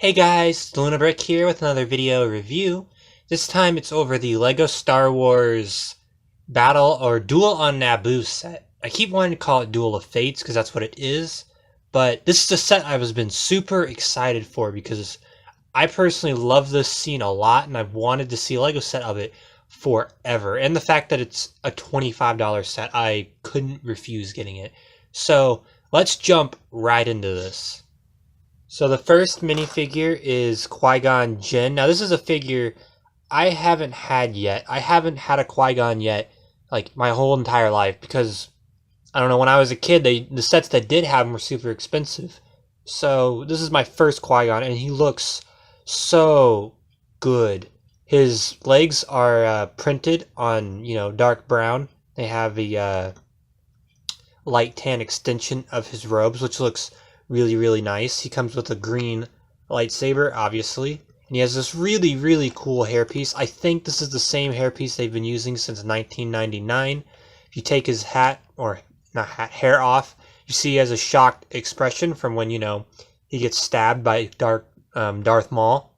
Hey guys, Brick here with another video review. This time it's over the LEGO Star Wars Battle or Duel on Naboo set. I keep wanting to call it Duel of Fates because that's what it is, but this is a set I've been super excited for because I personally love this scene a lot and I've wanted to see a LEGO set of it forever. And the fact that it's a $25 set, I couldn't refuse getting it. So let's jump right into this. So the first minifigure is Qui-Gon Jinn. Now this is a figure I haven't had yet. I haven't had a Qui-Gon yet, like my whole entire life, because I don't know, when I was a kid, the sets that did have them were super expensive. So this is my first Qui-Gon, and he looks so good. His legs are printed on, dark brown. They have a light tan extension of his robes, which looks really nice. He comes with a green lightsaber, obviously, and he has this really cool hairpiece. I think this is the same hairpiece they've been using since 1999. If you take his hat, or not hat, hair off, you see he has a shocked expression from when, he gets stabbed by Darth Maul,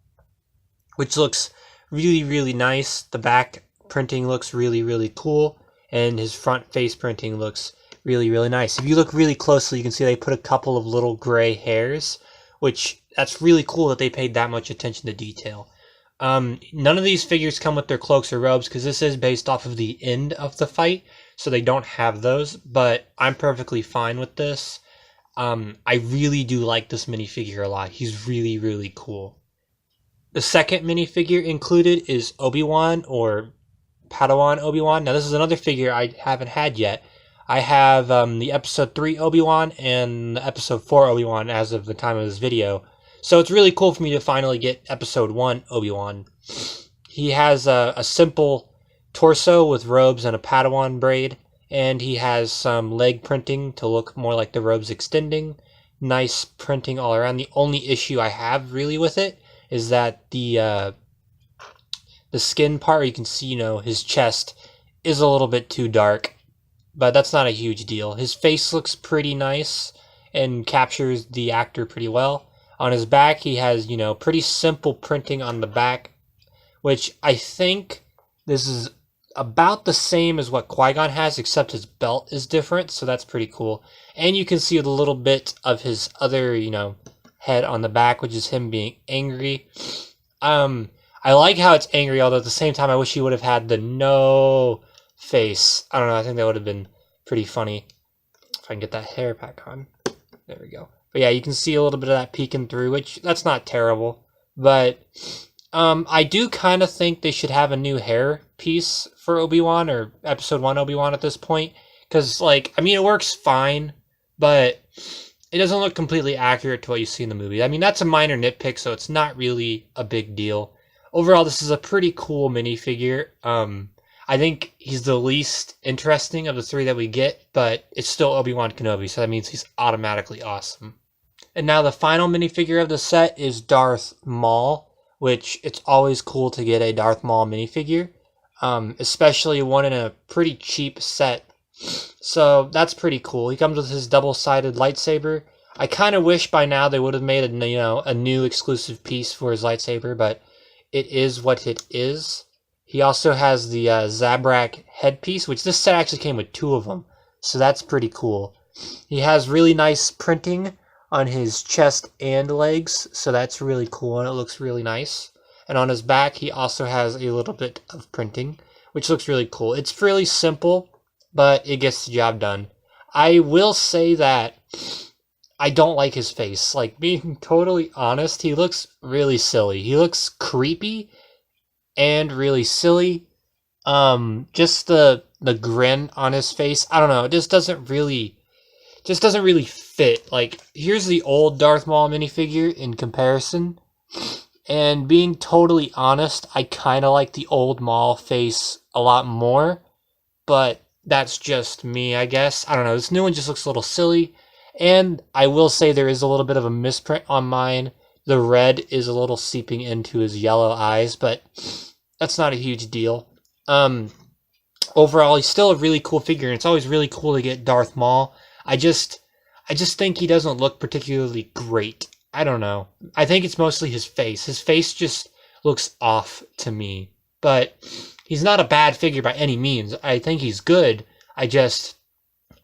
which looks really nice. The back printing looks really cool, and his front face printing looks really nice. If you look really closely, you can see they put a couple of little gray hairs, which that's really cool that they paid that much attention to detail. None of these figures come with their cloaks or robes because this is based off of the end of the fight, so they don't have those, but I'm perfectly fine with this. I really do like this minifigure a lot. He's really cool. The second minifigure included is Obi-Wan, or Padawan Obi-Wan. Now this is another figure I haven't had yet. I have the episode 3 Obi-Wan and the episode 4 Obi-Wan as of the time of this video. So it's really cool for me to finally get episode 1 Obi-Wan. He has a simple torso with robes and a Padawan braid, and he has some leg printing to look more like the robes extending. Nice printing all around. The only issue I have really with it is that the skin part, where you can see, his chest is a little bit too dark. But that's not a huge deal. His face looks pretty nice and captures the actor pretty well. On his back, he has, pretty simple printing on the back, which I think this is about the same as what Qui-Gon has, except his belt is different, so that's pretty cool. And you can see a little bit of his other, head on the back, which is him being angry. I like how it's angry, although at the same time, I wish he would have had the no face. I don't know, I think that would have been pretty funny if I can get that hair back on. There we go. But yeah, you can see a little bit of that peeking through, which that's not terrible. But I do kind of think they should have a new hair piece for Obi-Wan, or episode 1 Obi-Wan at this point, because it works fine, but it doesn't look completely accurate to what you see in the movie. I mean, that's a minor nitpick, so it's not really a big deal. Overall, this is a pretty cool minifigure. I think he's the least interesting of the three that we get, but it's still Obi-Wan Kenobi, so that means he's automatically awesome. And now the final minifigure of the set is Darth Maul, which it's always cool to get a Darth Maul minifigure, especially one in a pretty cheap set. So that's pretty cool. He comes with his double-sided lightsaber. I kind of wish by now they would have made a new exclusive piece for his lightsaber, but it is what it is. He also has the Zabrak headpiece, which this set actually came with 2 of them, so that's pretty cool. He has really nice printing on his chest and legs, so that's really cool, and it looks really nice. And on his back, he also has a little bit of printing, which looks really cool. It's really simple, but it gets the job done. I will say that I don't like his face. Being totally honest, he looks really silly. He looks creepy and really silly. Just the grin on his face, I don't know, it just doesn't really fit. Here's the old Darth Maul minifigure in comparison, and being totally honest, I kind of like the old Maul face a lot more, but that's just me, I guess. I don't know, this new one just looks a little silly, and I will say there is a little bit of a misprint on mine. The red is a little seeping into his yellow eyes, but that's not a huge deal. Overall, he's still a really cool figure, and it's always really cool to get Darth Maul. I just think he doesn't look particularly great I don't know. I think it's mostly his face. His face just looks off to me. But he's not a bad figure by any means. I think he's good. I don't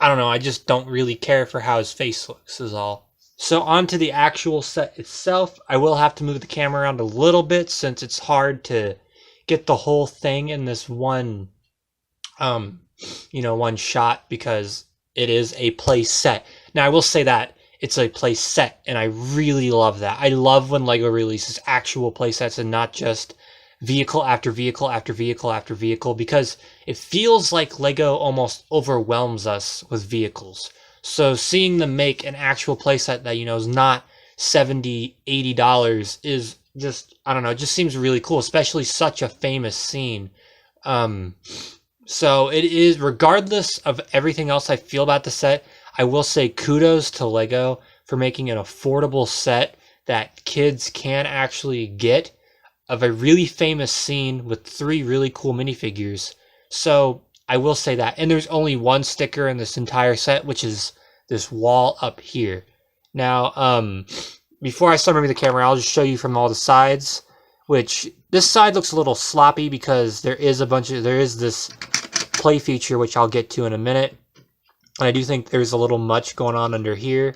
know. I just don't really care for how his face looks is all. So on to the actual set itself. I will have to move the camera around a little bit since it's hard to get the whole thing in this one one shot because it is a play set. Now I will say that it's a play set and I really love that. I love when LEGO releases actual play sets and not just vehicle after vehicle after vehicle after vehicle, because it feels like LEGO almost overwhelms us with vehicles. So seeing them make an actual playset that, is not $70, $80 is just, I don't know, it just seems really cool, especially such a famous scene. So it is, regardless of everything else I feel about the set, I will say kudos to LEGO for making an affordable set that kids can actually get of a really famous scene with 3 really cool minifigures. So I will say that. And there's only one sticker in this entire set, which is this wall up here. Now, before I start moving the camera, I'll just show you from all the sides, which this side looks a little sloppy because there is this play feature, which I'll get to in a minute. And I do think there's a little much going on under here.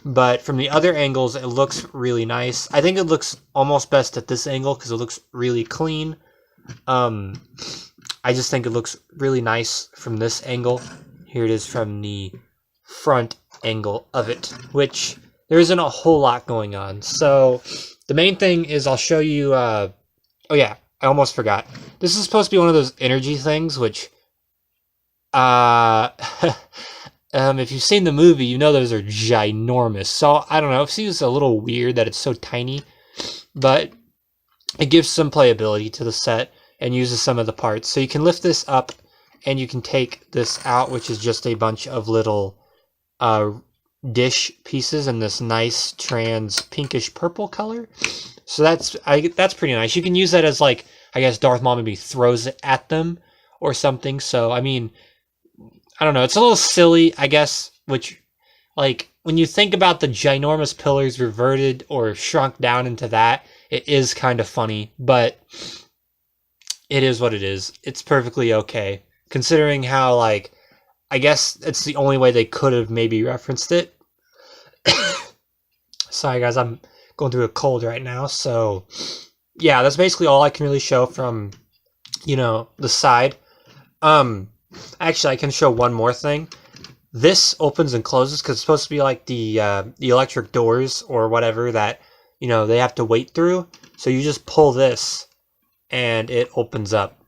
But from the other angles, it looks really nice. I think it looks almost best at this angle because it looks really clean. I just think it looks really nice from this angle. Here it is from the front angle of it, which there isn't a whole lot going on. So the main thing is I'll show you... oh yeah, I almost forgot. This is supposed to be one of those energy things, which... if you've seen the movie, you know those are ginormous. So, I don't know, it seems a little weird that it's so tiny, but it gives some playability to the set and uses some of the parts. So you can lift this up and you can take this out, which is just a bunch of little dish pieces in this nice trans pinkish purple color. So that's pretty nice. You can use that as, like, I guess Darth Maul maybe throws it at them or something. So, I mean... I don't know, it's a little silly, I guess, which, like, when you think about the ginormous pillars reverted or shrunk down into that, it is kind of funny, but it is what it is. It's perfectly okay, considering how, like, I guess it's the only way they could have maybe referenced it. Sorry, guys, I'm going through a cold right now, so, yeah, that's basically all I can really show from, the side. Actually, I can show one more thing. This opens and closes because it's supposed to be like the electric doors or whatever that, they have to wait through. So you just pull this and it opens up.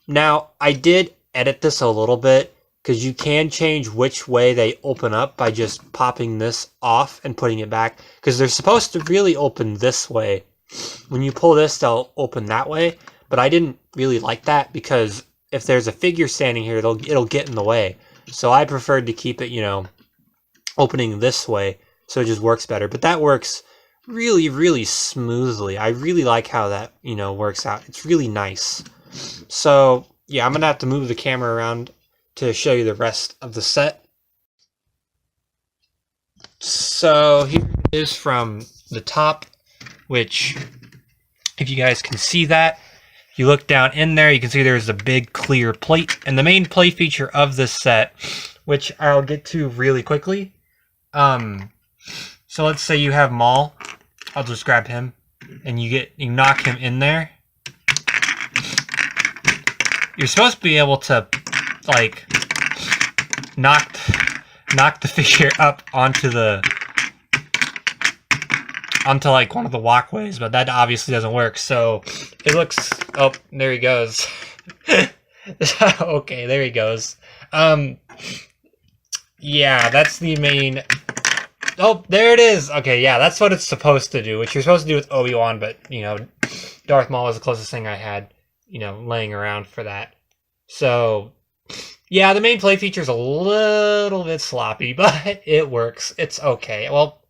Now, I did edit this a little bit because you can change which way they open up by just popping this off and putting it back, because they're supposed to really open this way. When you pull this, they'll open that way, but I didn't really like that because if there's a figure standing here, it'll get in the way. So I preferred to keep it, opening this way, so it just works better. But that works really, really smoothly. I really like how that, works out. It's really nice. So, yeah, I'm going to have to move the camera around to show you the rest of the set. So here it is from the top, which, if you guys can see that, you look down in there, you can see there's a big clear plate. And the main play feature of this set, which I'll get to really quickly. So let's say you have Maul. I'll just grab him. And you knock him in there. You're supposed to be able to, like, knock the figure up onto like one of the walkways, but that obviously doesn't work. So it looks, oh, there he goes. Okay, there he goes. Yeah, that's the main, oh, there it is. Okay, yeah, that's what it's supposed to do, which you're supposed to do with Obi-Wan, but, Darth Maul was the closest thing I had, laying around for that. So, yeah, the main play feature is a little bit sloppy, but it works. It's okay. Well,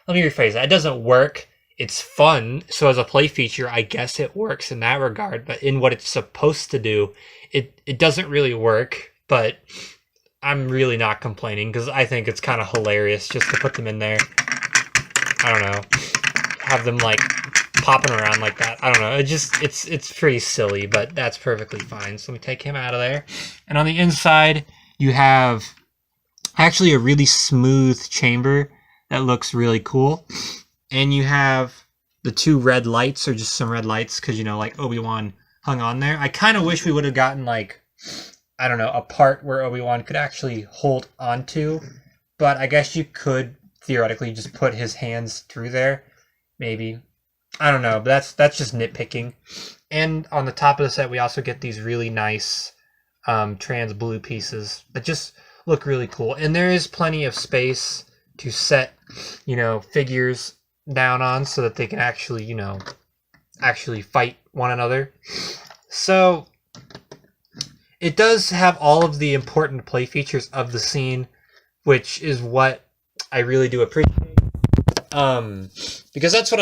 let me rephrase that. It doesn't work. It's fun. So as a play feature, I guess it works in that regard. But in what it's supposed to do, it doesn't really work. But I'm really not complaining because I think it's kind of hilarious just to put them in there. I don't know. have them like popping around like that. I don't know. It's pretty silly, but that's perfectly fine. So we take him out of there. And on the inside, you have actually a really smooth chamber that looks really cool. And you have the 2 red lights, or just some red lights, because, you know, like Obi-Wan hung on there. I kind of wish we would have gotten, like, I don't know, a part where Obi-Wan could actually hold onto. But I guess you could theoretically just put his hands through there. Maybe. I don't know, but that's just nitpicking. And on the top of the set, we also get these really nice trans blue pieces that just look really cool. And there is plenty of space to set, you know, figures down on so that they can actually, you know, actually fight one another. So it does have all of the important play features of the scene, which is what I really do appreciate. Because that's what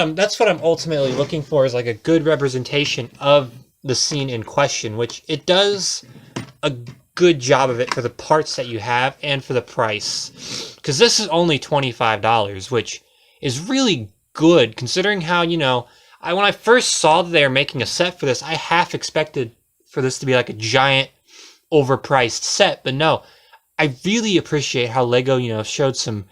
I'm ultimately looking for, is like a good representation of the scene in question, which it does a good job of it for the parts that you have and for the price. Because this is only $25, which is really good considering how, you know, when I first saw that they were making a set for this, I half expected for this to be like a giant overpriced set, but no. I really appreciate how Lego, you know, showed some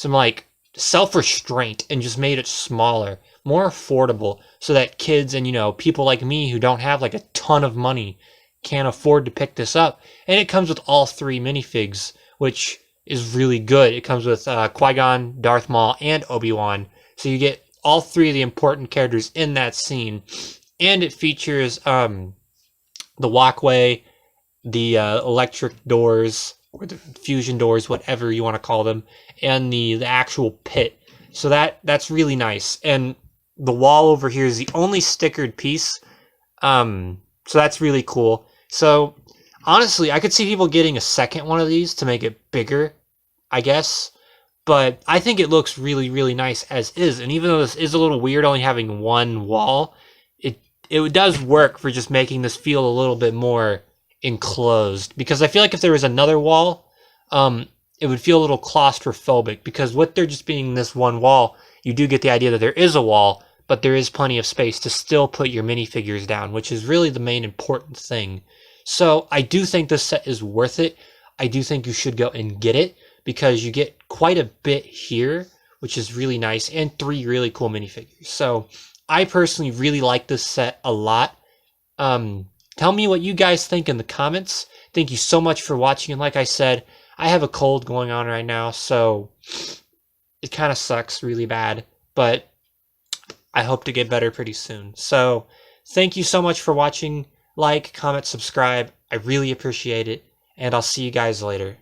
like self-restraint and just made it smaller, more affordable, so that kids and, you know, people like me who don't have like a ton of money can afford to pick this up. And it comes with all 3 minifigs, which is really good. It comes with Qui-Gon, Darth Maul, and Obi-Wan. So you get all 3 of the important characters in that scene. And it features the walkway, the electric doors, or the fusion doors, whatever you want to call them, and the actual pit. So that's really nice. And the wall over here is the only stickered piece. So that's really cool. So honestly, I could see people getting a second one of these to make it bigger, I guess. But I think it looks really, really nice as is. And even though this is a little weird only having one wall, it does work for just making this feel a little bit more enclosed. Because I feel like if there was another wall, it would feel a little claustrophobic. Because with there just being this one wall, you do get the idea that there is a wall, but there is plenty of space to still put your minifigures down, which is really the main important thing. So I do think this set is worth it. I do think you should go and get it, because you get quite a bit here, which is really nice, and 3 really cool minifigures. So I personally really like this set a lot. Tell me what you guys think in the comments. Thank you so much for watching, and like I said, I have a cold going on right now, so it kind of sucks really bad, but I hope to get better pretty soon. So thank you so much for watching. Like, comment, subscribe. I really appreciate it, and I'll see you guys later.